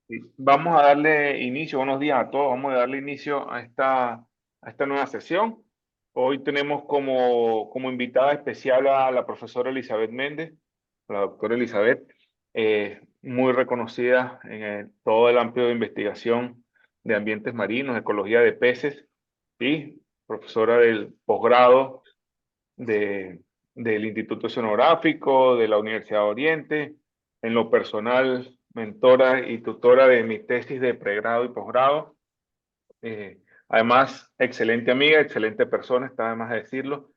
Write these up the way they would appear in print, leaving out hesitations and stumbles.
Sí, vamos a darle inicio, buenos días a todos, vamos a darle inicio a esta nueva sesión. Hoy tenemos como invitada especial a la profesora Elizabeth Méndez, la doctora Elizabeth, muy reconocida en todo el ámbito de investigación de ambientes marinos, ecología de peces, y profesora del posgrado de, del Instituto Oceanográfico, de la Universidad de Oriente, en lo personal, mentora y tutora de mi tesis de pregrado y posgrado. Además, excelente amiga, excelente persona, está de más de decirlo.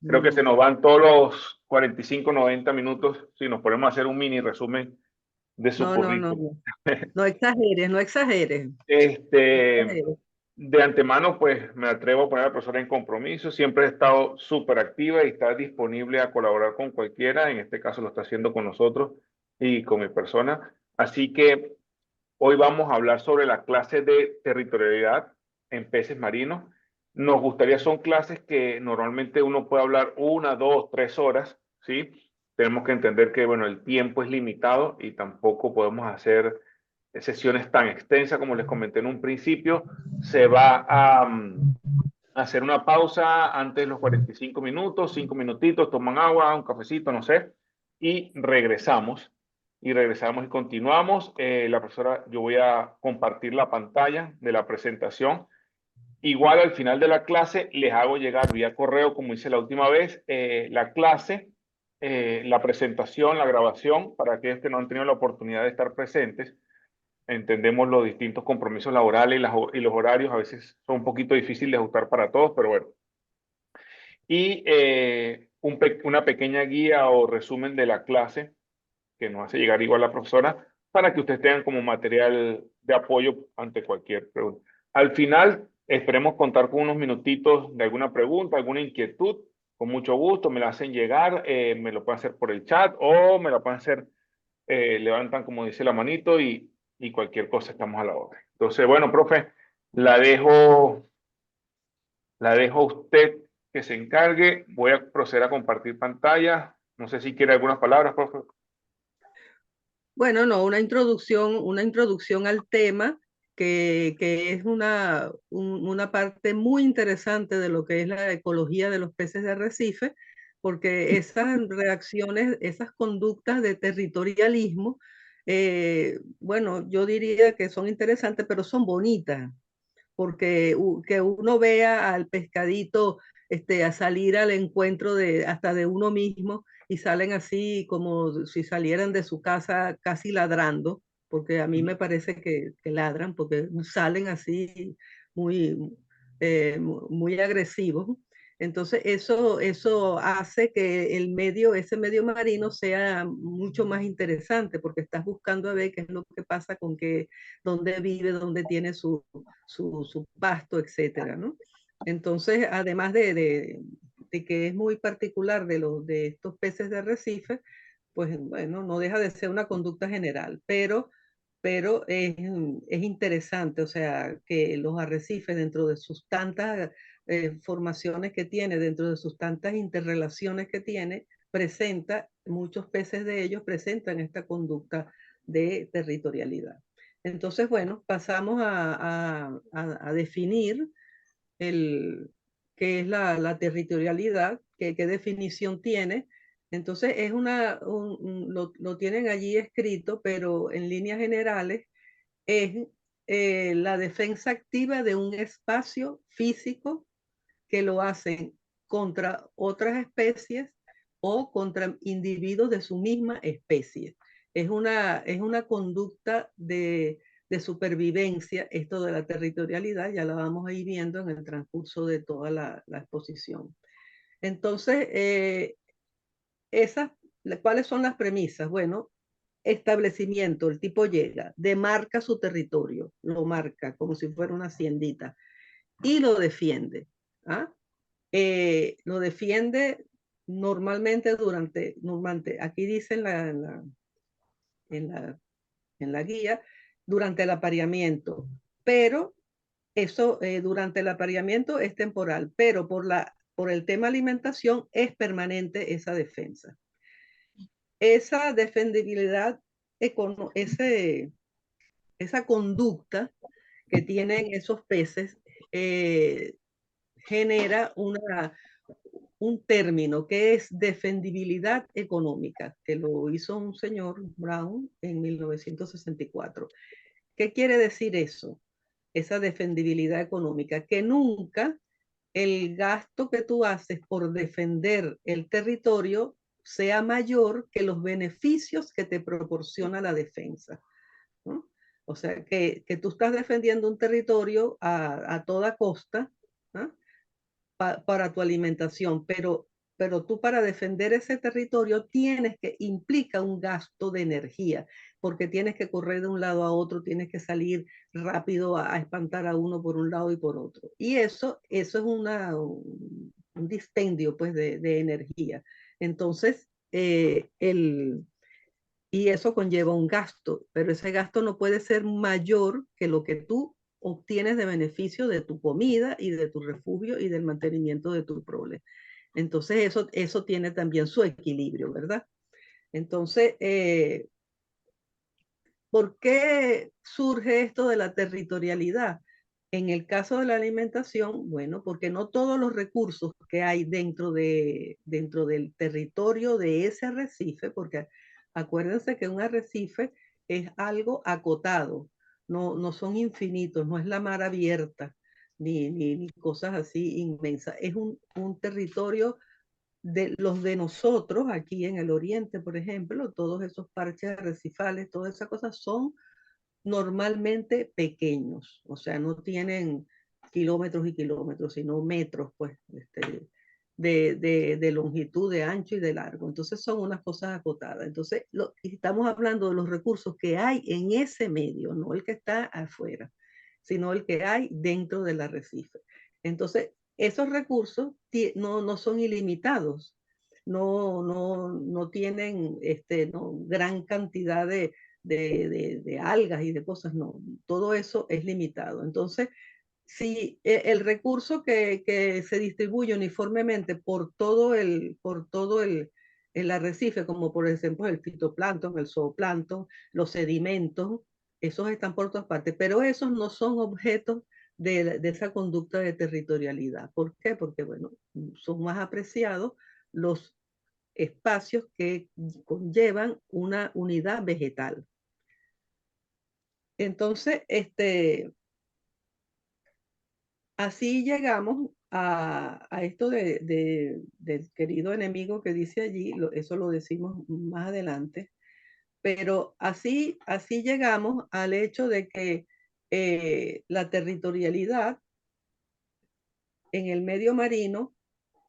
Creo que se Mm. nos van todos los 45, 90 minutos si nos ponemos a hacer un mini resumen de su No, no, no, currículum. no. No exageres, no exageres. No Este, exageres. de antemano, pues me atrevo a poner a la profesora en compromiso. Siempre he estado súper activa y está disponible a colaborar con cualquiera. En este caso lo está haciendo con nosotros y con mi persona. Así que hoy vamos a hablar sobre la clase de territorialidad en peces marinos. Nos gustaría, son clases que normalmente uno puede hablar 1, 2, 3 horas, ¿sí? Tenemos que entender que, bueno, el tiempo es limitado y tampoco podemos hacer sesiones tan extensas como les comenté en un principio. Se va a hacer una pausa antes de los 45 minutos, 5 minutitos, toman agua, un cafecito, no sé, y regresamos. Y regresamos y continuamos. La profesora, yo voy a compartir la pantalla de la presentación. Igual al final de la clase les hago llegar vía correo, como hice la última vez, la clase, la presentación, la grabación, para aquellos que no han tenido la oportunidad de estar presentes. Entendemos los distintos compromisos laborales y los horarios a veces son un poquito difíciles de ajustar para todos, pero bueno. Y una pequeña guía o resumen de la clase que nos hace llegar igual la profesora para que ustedes tengan como material de apoyo ante cualquier pregunta. Al final, esperemos contar con unos minutitos de alguna pregunta, alguna inquietud. Con mucho gusto me la hacen llegar, me lo pueden hacer por el chat o me la pueden hacer, levantan como dice la manito y cualquier cosa estamos a la orden. Entonces, bueno, profe, la dejo, la dejo a usted que se encargue. Voy a proceder a compartir pantalla. No sé si quiere algunas palabras, profe. Bueno, no, una introducción al tema que es una parte muy interesante de lo que es la ecología de los peces de arrecife, porque esas reacciones, esas conductas de territorialismo, bueno, yo diría que son interesantes, pero son bonitas. Porque que uno vea al pescadito a salir al encuentro de hasta de uno mismo y salen así como si salieran de su casa casi ladrando, porque a mí me parece que ladran, porque salen así muy, muy agresivos. Entonces eso hace que ese medio marino sea mucho más interesante, porque estás buscando a ver qué es lo que pasa con que, dónde vive, dónde tiene su pasto, etcétera, ¿no? Entonces, además de que es muy particular de estos peces de arrecife, pues bueno, no deja de ser una conducta general, pero es interesante, o sea, que los arrecifes dentro de sus tantas formaciones que tiene, dentro de sus tantas interrelaciones que tiene, muchos peces de ellos presentan esta conducta de territorialidad. Entonces, bueno, pasamos a definir el, qué es la territorialidad, qué definición tiene. Entonces, lo tienen allí escrito, pero en líneas generales es la defensa activa de un espacio físico que lo hacen contra otras especies o contra individuos de su misma especie. Es una conducta de supervivencia, esto de la territorialidad, ya la vamos a ir viendo en el transcurso de toda la exposición. Entonces, esas, ¿cuáles son las premisas? Bueno, establecimiento, el tipo llega, demarca su territorio, lo marca como si fuera una haciendita y lo defiende. ¿Ah? Lo defiende normalmente aquí dice en la, en la guía, durante el apareamiento, pero eso durante el apareamiento es temporal, pero por el tema alimentación es permanente esa defensa. Esa defendibilidad, ese, esa conducta que tienen esos peces genera un término que es defendibilidad económica, que lo hizo un señor Brown en 1964. ¿Qué quiere decir eso? Esa defendibilidad económica, que nunca el gasto que tú haces por defender el territorio sea mayor que los beneficios que te proporciona la defensa, ¿no? O sea, que tú estás defendiendo un territorio a toda costa, ¿no? Para tu alimentación, pero tú para defender ese territorio implica un gasto de energía, porque tienes que correr de un lado a otro, tienes que salir rápido a espantar a uno por un lado y por otro. Y eso es un dispendio pues de energía. Entonces, y eso conlleva un gasto, pero ese gasto no puede ser mayor que lo que tú obtienes de beneficio de tu comida y de tu refugio y del mantenimiento de tu prole. Entonces eso tiene también su equilibrio, ¿verdad? Entonces, ¿por qué surge esto de la territorialidad? En el caso de la alimentación, bueno, porque no todos los recursos que hay dentro del territorio de ese arrecife, porque acuérdense que un arrecife es algo acotado, no son infinitos, no es la mar abierta, ni cosas así inmensas. Es un territorio de los de nosotros aquí en el oriente, por ejemplo, todos esos parches arrecifales, todas esas cosas son normalmente pequeños, o sea, no tienen kilómetros y kilómetros, sino metros, pues, de longitud, de ancho y de largo. Entonces son unas cosas acotadas. Entonces, estamos hablando de los recursos que hay en ese medio, no el que está afuera, sino el que hay dentro del arrecife. Entonces, esos recursos no son ilimitados, no tienen no, gran cantidad de algas y de cosas, no, todo eso es limitado. Entonces, si el recurso que se distribuye uniformemente por todo el arrecife, como por ejemplo el fitoplancton, el zooplancton, los sedimentos, esos están por todas partes, pero esos no son objetos de esa conducta de territorialidad. ¿Por qué? Porque, bueno, son más apreciados los espacios que conllevan una unidad vegetal. Entonces, así llegamos a esto del querido enemigo que dice allí, eso lo decimos más adelante, pero así llegamos al hecho de que la territorialidad en el medio marino,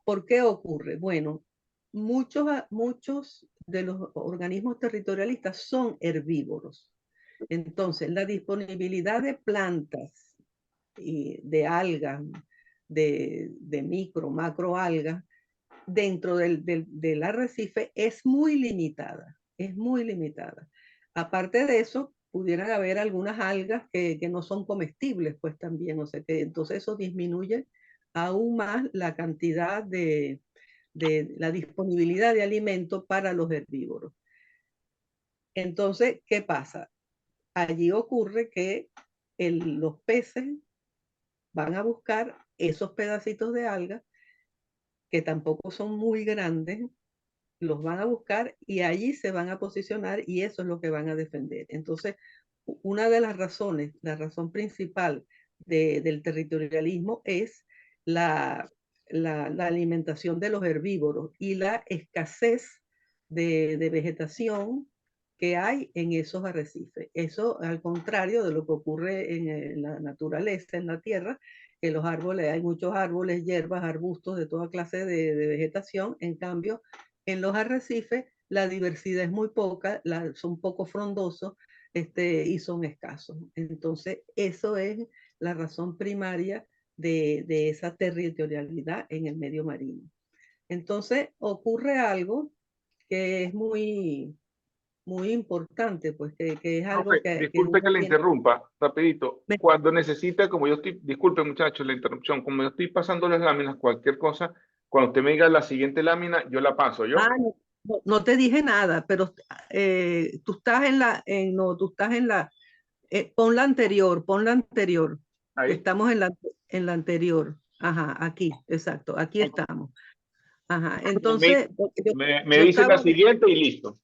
¿por qué ocurre? Bueno, muchos de los organismos territorialistas son herbívoros. Entonces, la disponibilidad de plantas y de algas, de micro, macro algas, dentro del arrecife es muy limitada, es muy limitada. Aparte de eso, pudieran haber algunas algas que no son comestibles, pues también, o sea que entonces eso disminuye aún más la cantidad de la disponibilidad de alimento para los herbívoros. Entonces, ¿qué pasa? Allí ocurre que los peces van a buscar esos pedacitos de alga que tampoco son muy grandes, los van a buscar y allí se van a posicionar y eso es lo que van a defender. Entonces, una de las razones, la razón principal del territorialismo es la, la alimentación de los herbívoros y la escasez de vegetación que hay en esos arrecifes. Eso al contrario de lo que ocurre en la naturaleza, en la tierra, que los árboles, hay muchos árboles, hierbas, arbustos de toda clase de vegetación. En cambio, en los arrecifes la diversidad es muy poca, son poco frondosos y son escasos. Entonces, eso es la razón primaria de esa territorialidad en el medio marino. Entonces, ocurre algo que es muy importante, pues que es algo Profe, que disculpe que uno le tiene. interrumpa, rapidito. Cuando necesite, como yo estoy, disculpe muchachos la interrupción, como yo estoy pasando las láminas, cualquier cosa, cuando usted me diga la siguiente lámina, yo la paso, ¿yo? No te dije nada, pero tú estás en la, no, tú estás Pon la anterior, pon la anterior. Ahí. Estamos en la anterior. Ajá, aquí, exacto, aquí Ok. estamos. Ajá, Me, entonces, me yo dice la estaba, siguiente y listo.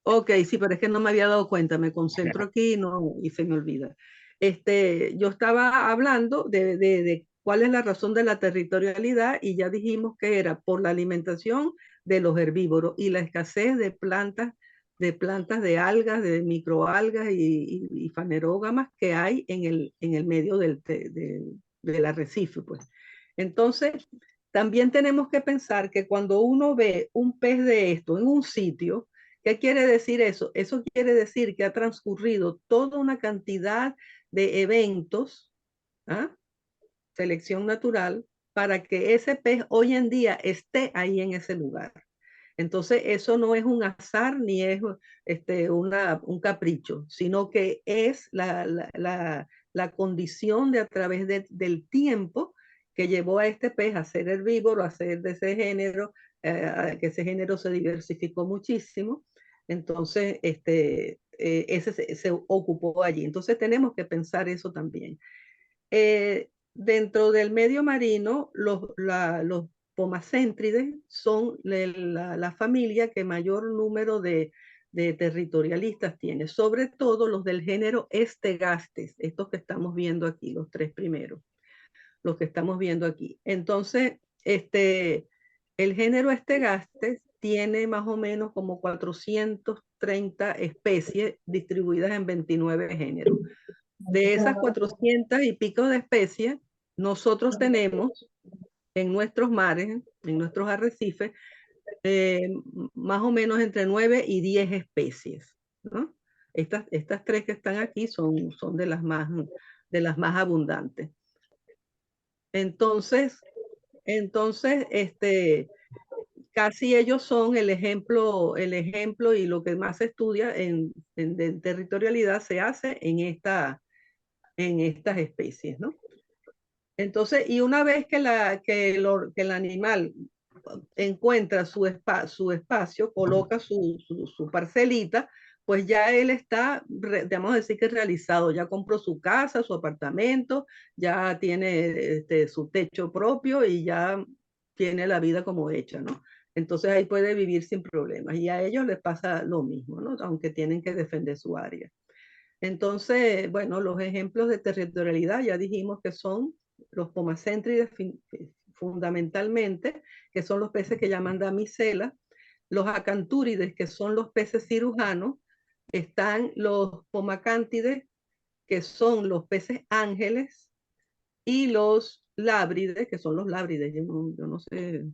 ok, sí, pero es que no me había dado cuenta, me concentro aquí no, y se me olvida. Yo estaba hablando de cuál es la razón de la territorialidad y ya dijimos que era por la alimentación de los herbívoros y la escasez de plantas de algas, de microalgas y fanerógamas que hay en el medio del arrecife, pues. Entonces, también tenemos que pensar que cuando uno ve un pez de esto en un sitio, ¿qué quiere decir eso? Eso quiere decir que ha transcurrido toda una cantidad de eventos, ¿ah? Selección natural, para que ese pez hoy en día esté ahí en ese lugar. Entonces, eso no es un azar ni es un capricho, sino que es la condición de a través del tiempo que llevó a este pez a ser herbívoro, a ser de ese género, que ese género se diversificó muchísimo. Entonces, ese se ocupó allí. Entonces, tenemos que pensar eso también. Dentro del medio marino, los pomacéntrides son la familia que mayor número de territorialistas tiene, sobre todo los del género Estegastes, estos que estamos viendo aquí, los tres primeros, los que estamos viendo aquí. Entonces, el género Estegastes tiene más o menos como 430 especies distribuidas en 29 géneros. De esas 400 y pico de especies, nosotros tenemos en nuestros mares, en nuestros arrecifes, más o menos entre 9 y 10 especies, ¿no? Estas tres que están aquí son de las más abundantes. Entonces, entonces, casi ellos son el ejemplo y lo que más se estudia de territorialidad se hace en estas especies, ¿no? Entonces, y una vez que el animal encuentra su espacio, coloca su parcelita, pues ya él está, vamos a decir que realizado, ya compró su casa, su apartamento, ya tiene su techo propio y ya tiene la vida como hecha, ¿no? Entonces ahí puede vivir sin problemas y a ellos les pasa lo mismo, ¿no? Aunque tienen que defender su área. Entonces, bueno, los ejemplos de territorialidad ya dijimos que son los pomacéntrides fundamentalmente, que son los peces que llaman damisela, los acantúrides, que son los peces cirujanos, están los pomacántides, que son los peces ángeles, y los lábrides, que son los lábrides, yo no sé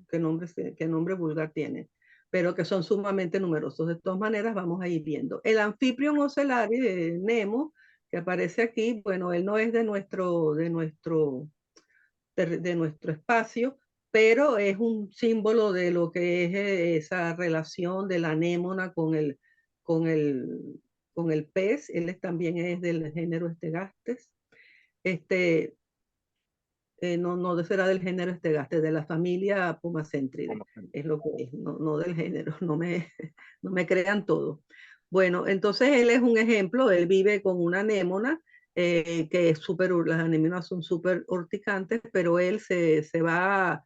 qué nombre vulgar tiene, pero que son sumamente numerosos. De todas maneras, vamos a ir viendo. El Amphiprion ocellaris, Nemo, que aparece aquí, bueno, él no es de nuestro espacio, pero es un símbolo de lo que es esa relación de la anémona con el, con el pez. También es del género Estegastes. Este, no será del género Estegaste, de la familia Pumacéntride, es lo que es, no del género, no me crean todo. Bueno, entonces él es un ejemplo, él vive con una anémona, que es súper, las anémonas son súper urticantes, pero él se va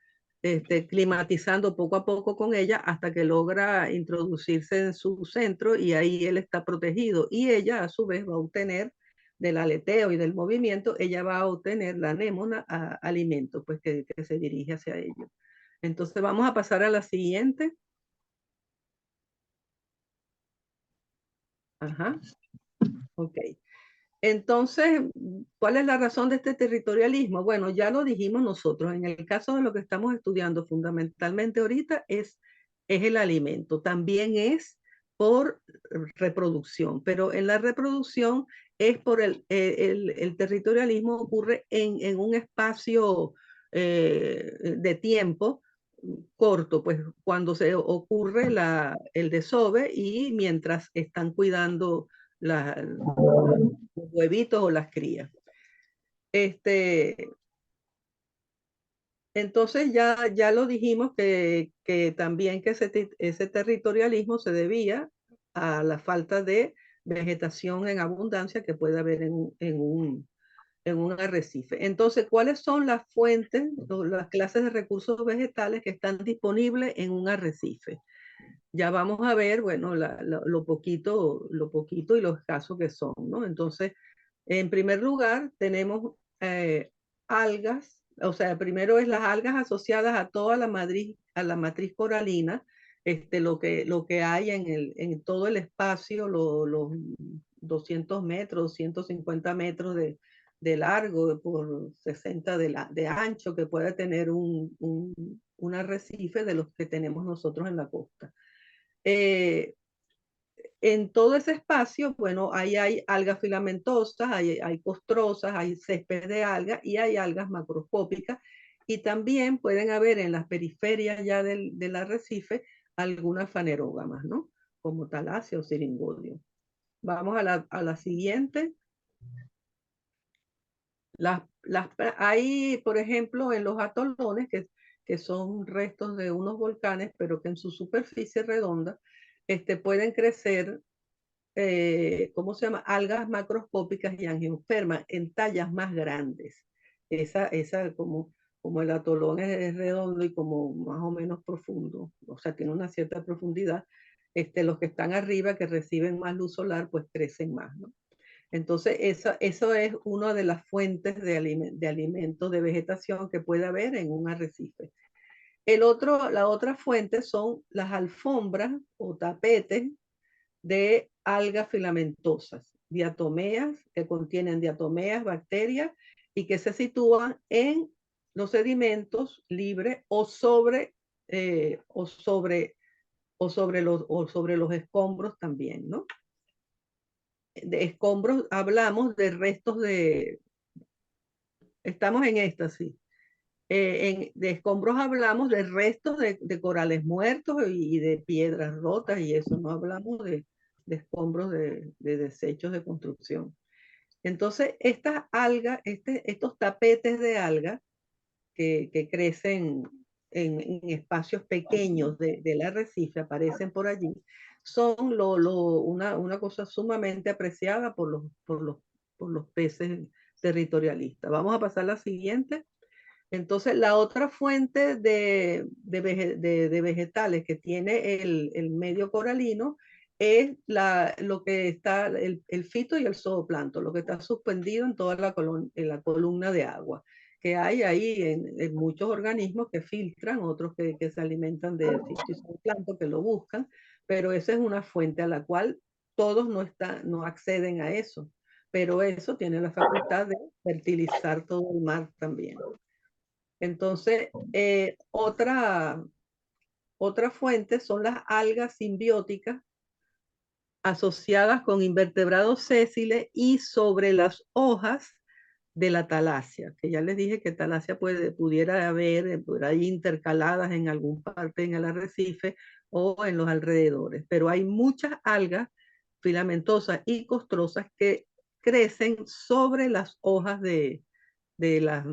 climatizando poco a poco con ella hasta que logra introducirse en su centro y ahí él está protegido y ella a su vez va a obtener del aleteo y del movimiento, ella va a obtener la anémona a alimento, pues que se dirige hacia ello. Entonces vamos a pasar a la siguiente. Ajá, ok. Entonces, ¿cuál es la razón de este territorialismo? Bueno, ya lo dijimos nosotros. En el caso de lo que estamos estudiando fundamentalmente ahorita es el alimento. También es por reproducción, pero en la reproducción es por el territorialismo ocurre en un espacio de tiempo corto, pues cuando se ocurre el desove y mientras están cuidando los huevitos o las crías. Este, entonces ya lo dijimos que también que ese territorialismo se debía a la falta de vegetación en abundancia que puede haber en un arrecife. Entonces, ¿cuáles son las fuentes o las clases de recursos vegetales que están disponibles en un arrecife? Ya vamos a ver, bueno, lo poquito y los escasos que son, ¿no? Entonces, en primer lugar, tenemos algas, o sea, primero es las algas asociadas a toda a la matriz coralina, lo que hay en todo el espacio, los 200 metros, 150 metros de largo por 60 de ancho que puede tener un arrecife de los que tenemos nosotros en la costa. Eh, en todo ese espacio, bueno, ahí hay algas filamentosas, hay costrosas, hay césped de algas y hay algas macroscópicas. Y también pueden haber en las periferias ya del arrecife algunas fanerógamas, ¿no? Como talasia o siringodio. Vamos a la siguiente. Hay, por ejemplo, en los atolones, que son restos de unos volcanes, pero que en su superficie redonda pueden crecer ¿cómo se llama? Algas macroscópicas y angiospermas en tallas más grandes. Esa como el atolón es redondo y como más o menos profundo, o sea, tiene una cierta profundidad, los que están arriba, que reciben más luz solar, pues crecen más, ¿no? Entonces, eso es una de las fuentes de alimentos de vegetación que puede haber en un arrecife. La otra fuente son las alfombras o tapetes de algas filamentosas, diatomeas, que contienen diatomeas, bacterias, y que se sitúan en los sedimentos libres eh, o sobre, o sobre los escombros también, ¿no? De escombros hablamos de restos estamos en esta, sí. De escombros hablamos de restos de corales muertos y de piedras rotas y eso, no hablamos de escombros de desechos de construcción. Entonces, estas algas, estos tapetes de algas que crecen en espacios pequeños del arrecife, aparecen por allí, son una cosa sumamente apreciada por los peces territorialistas. Vamos a pasar a la siguiente. Entonces, la otra fuente de vegetales que tiene el medio coralino es lo que está, el fito y el zooplancton, lo que está suspendido en toda en la columna de agua, que hay ahí en muchos organismos que filtran, otros que se alimentan de fito y zooplancton, que lo buscan, pero esa es una fuente a la cual todos no acceden a eso, pero eso tiene la facultad de fertilizar todo el mar también. Entonces, otra fuente son las algas simbióticas asociadas con invertebrados sésiles y sobre las hojas de la talasia, que ya les dije que talasia pudiera haber por ahí intercaladas en algún parte en el arrecife o en los alrededores, pero hay muchas algas filamentosas y costrosas que crecen sobre las hojas de las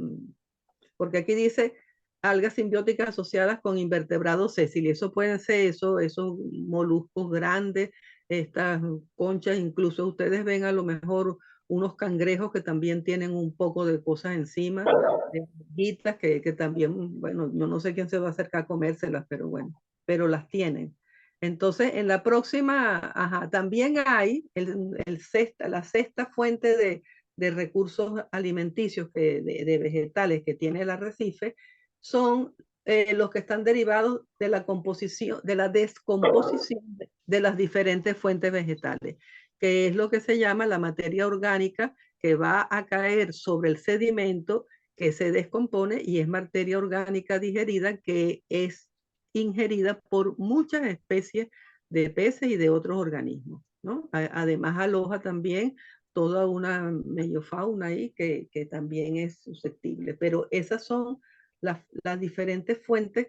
porque aquí dice algas simbióticas asociadas con invertebrados sésiles. Eso pueden ser esos moluscos grandes, estas conchas, incluso ustedes ven a lo mejor unos cangrejos que también tienen un poco de cosas encima, de alguitas que también, bueno, yo no sé quién se va a acercar a comérselas, pero bueno, pero las tienen. Entonces, en la próxima, ajá, también hay la sexta fuente de recursos alimenticios de vegetales que tiene el arrecife son los que están derivados de la composición, de la descomposición de las diferentes fuentes vegetales, que es lo que se llama la materia orgánica que va a caer sobre el sedimento que se descompone y es materia orgánica digerida que es ingerida por muchas especies de peces y de otros organismos, ¿no? Además aloja también toda una meiofauna ahí que también es susceptible. Pero esas son las diferentes fuentes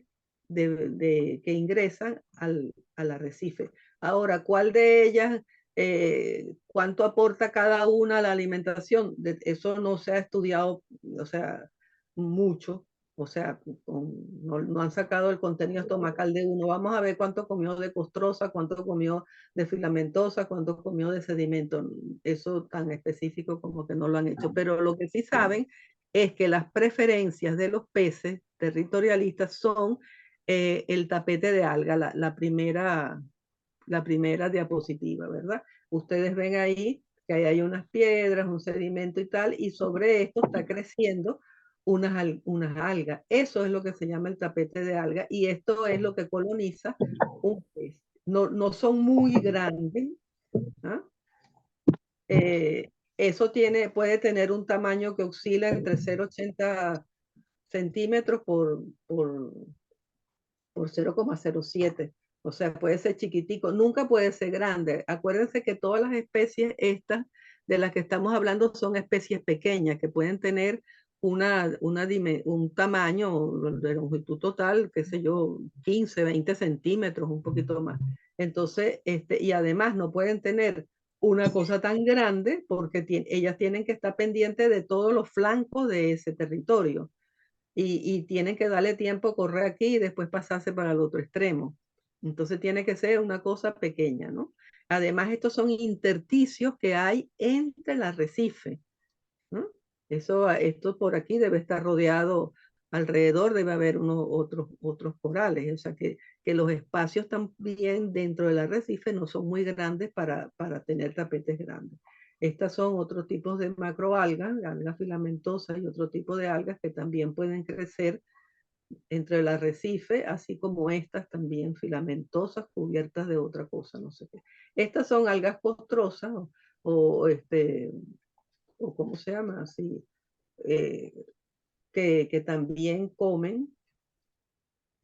que ingresan al arrecife. Ahora, ¿cuál de ellas, cuánto aporta cada una a la alimentación? Eso no se ha estudiado, o sea, mucho, O sea, no han sacado el contenido estomacal de uno. Vamos a ver cuánto comió de costrosa, cuánto comió de filamentosa, cuánto comió de sedimento. Eso tan específico como que no lo han hecho. Pero lo que sí saben es que las preferencias de los peces territorialistas son el tapete de alga, la primera diapositiva, ¿verdad? Ustedes ven ahí que ahí hay unas piedras, un sedimento y tal, y sobre esto está creciendo unas algas. Eso es lo que se llama el tapete de algas, y esto es lo que coloniza un pez. No son muy grandes, ¿ah? Eso puede tener un tamaño que oscila entre 0,80 centímetros por 0,07. O sea, puede ser chiquitico, nunca puede ser grande. Acuérdense que todas las especies estas de las que estamos hablando son especies pequeñas que pueden tener un tamaño de longitud total, qué sé yo, 15, 20 centímetros, un poquito más. Entonces, y además no pueden tener una cosa tan grande porque ellas tienen que estar pendientes de todos los flancos de ese territorio y tienen que darle tiempo, correr aquí y después pasarse para el otro extremo. Entonces tiene que ser una cosa pequeña, ¿no? Además, estos son intersticios que hay entre el arrecife, ¿no? Esto por aquí debe estar rodeado, alrededor debe haber otros corales, o sea que los espacios también dentro del arrecife no son muy grandes para tener tapetes grandes. Estas son otros tipos de macroalgas, algas filamentosas y otro tipo de algas que también pueden crecer entre el arrecife, así como estas también filamentosas cubiertas de otra cosa, no sé qué. Estas son algas costrosas o, o ¿cómo se llama? Así, eh, que también comen.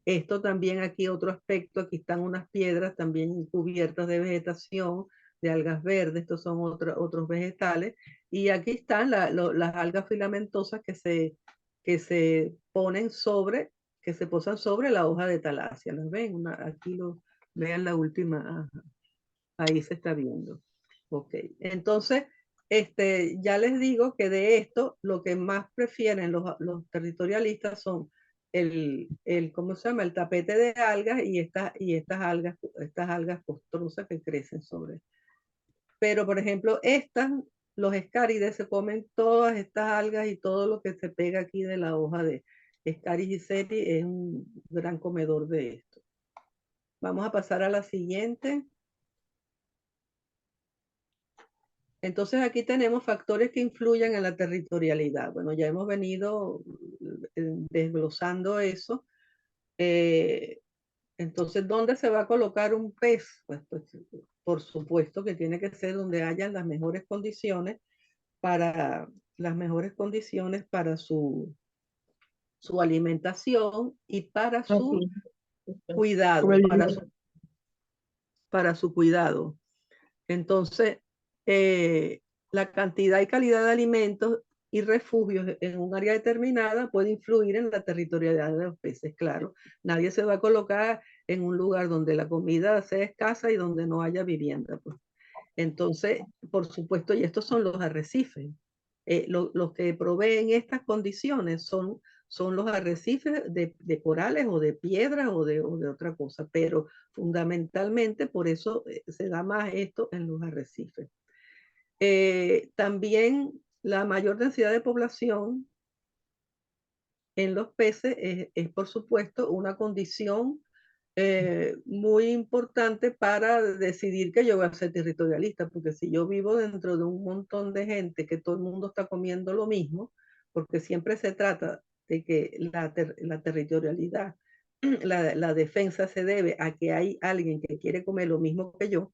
Esto también aquí otro aspecto, aquí están unas piedras también cubiertas de vegetación, de algas verdes, estos son otros vegetales, y aquí están las algas filamentosas que se ponen sobre, que se posan sobre la hoja de talasia, ¿las ven? Aquí vean la última, ajá, ahí se está viendo. Ok, entonces, ya les digo que de esto, lo que más prefieren los territorialistas son ¿cómo se llama? El tapete de algas y estas algas costrosas que crecen sobre. Pero, por ejemplo, los escárides se comen todas estas algas y todo lo que se pega aquí de la hoja de Scaris giseri es un gran comedor de esto. Vamos a pasar a la siguiente. Entonces aquí tenemos factores que influyen en la territorialidad. Bueno, ya hemos venido desglosando eso. Eh, entonces, ¿dónde se va a colocar un pez? Pues, por supuesto que tiene que ser donde hayan para, las mejores condiciones para su alimentación y para su Así, cuidado, sobreviviendo. para su cuidado. Entonces, eh, la cantidad y calidad de alimentos y refugios en un área determinada puede influir en la territorialidad de los peces, claro. Nadie se va a colocar en un lugar donde la comida sea escasa y donde no haya vivienda, pues. Entonces, por supuesto, y estos son los arrecifes. Los que proveen estas condiciones son los arrecifes de corales o de piedras o de otra cosa, pero fundamentalmente por eso se da más esto en los arrecifes. También la mayor densidad de población en los peces por supuesto, una condición muy importante para decidir que yo voy a ser territorialista, porque si yo vivo dentro de un montón de gente que todo el mundo está comiendo lo mismo, porque siempre se trata de que la territorialidad, la defensa se debe a que hay alguien que quiere comer lo mismo que yo,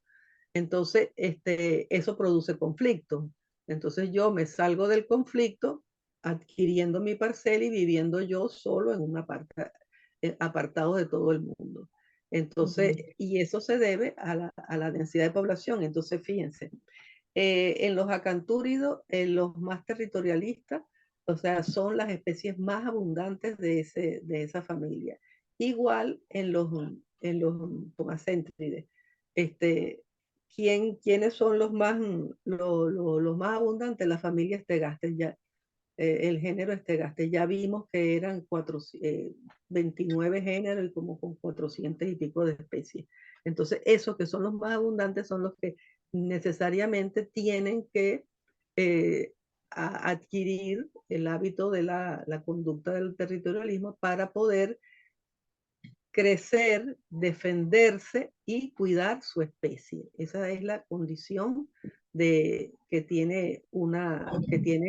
entonces eso produce conflicto. Entonces yo me salgo del conflicto adquiriendo mi parcela y viviendo yo solo en una parte, apartado de todo el mundo. Entonces, y eso se debe a la densidad de población. Entonces, fíjense, en los acantúridos, en los más territorialistas, o sea, son las especies más abundantes de esa familia. Igual en los pomacéntrides. Este, ¿Quiénes son los más abundantes? Las familias tegastes. Ya, el género Estegaste. Ya vimos que eran 29 géneros y como con 400 y pico de especies. Entonces, esos que son los más abundantes son los que necesariamente tienen que adquirir el hábito de la conducta del territorialismo para poder crecer, defenderse y cuidar su especie. Esa es la condición que tiene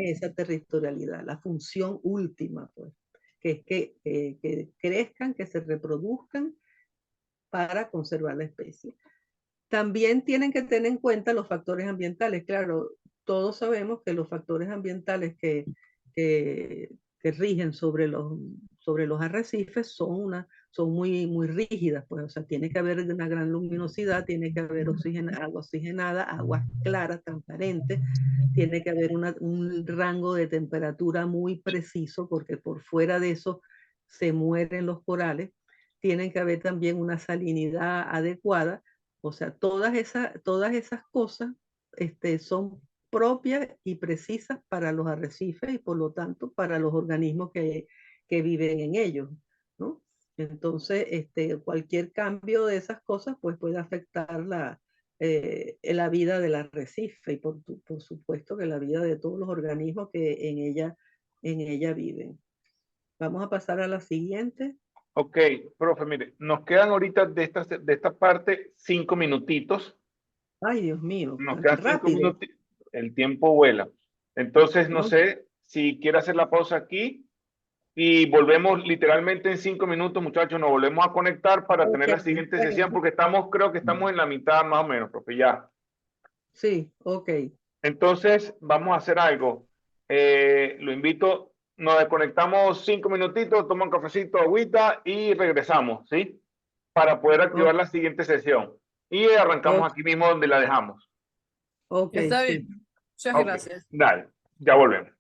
esa territorialidad, la función última, pues, que es que crezcan, que se reproduzcan para conservar la especie. También tienen que tener en cuenta los factores ambientales. Claro, todos sabemos que los factores ambientales que rigen sobre los arrecifes son muy rígidas, pues, o sea, tiene que haber una gran luminosidad, tiene que haber agua oxigenada, agua clara, transparente, tiene que haber un rango de temperatura muy preciso, porque por fuera de eso se mueren los corales, tiene que haber también una salinidad adecuada, o sea, todas esas cosas son propias y precisas para los arrecifes y por lo tanto para los organismos que viven en ellos, ¿no? Entonces, cualquier cambio de esas cosas pues, puede afectar la vida del arrecife y por supuesto que la vida de todos los organismos que en ella viven. Vamos a pasar a la siguiente. Ok, profe, mire, nos quedan ahorita de esta parte 5 minutitos. Ay, Dios mío, Nos tan quedan 5 rápido. minutos. El tiempo vuela. Entonces, no ¿No? sé si quiere hacer la pausa aquí y volvemos literalmente en 5 minutos, muchachos. Nos volvemos a conectar para tener Ok, la siguiente bueno, sesión porque creo que estamos en la mitad más o menos, profe, ya. sí, ok. Entonces, vamos a hacer algo. Lo invito, nos desconectamos 5 minutitos, toma un cafecito, agüita y regresamos, ¿sí? Para poder activar Ok, la siguiente sesión. Y arrancamos ok, aquí mismo donde la dejamos. ok, Está sí. bien. Muchas Ok, gracias. dale, ya volvemos.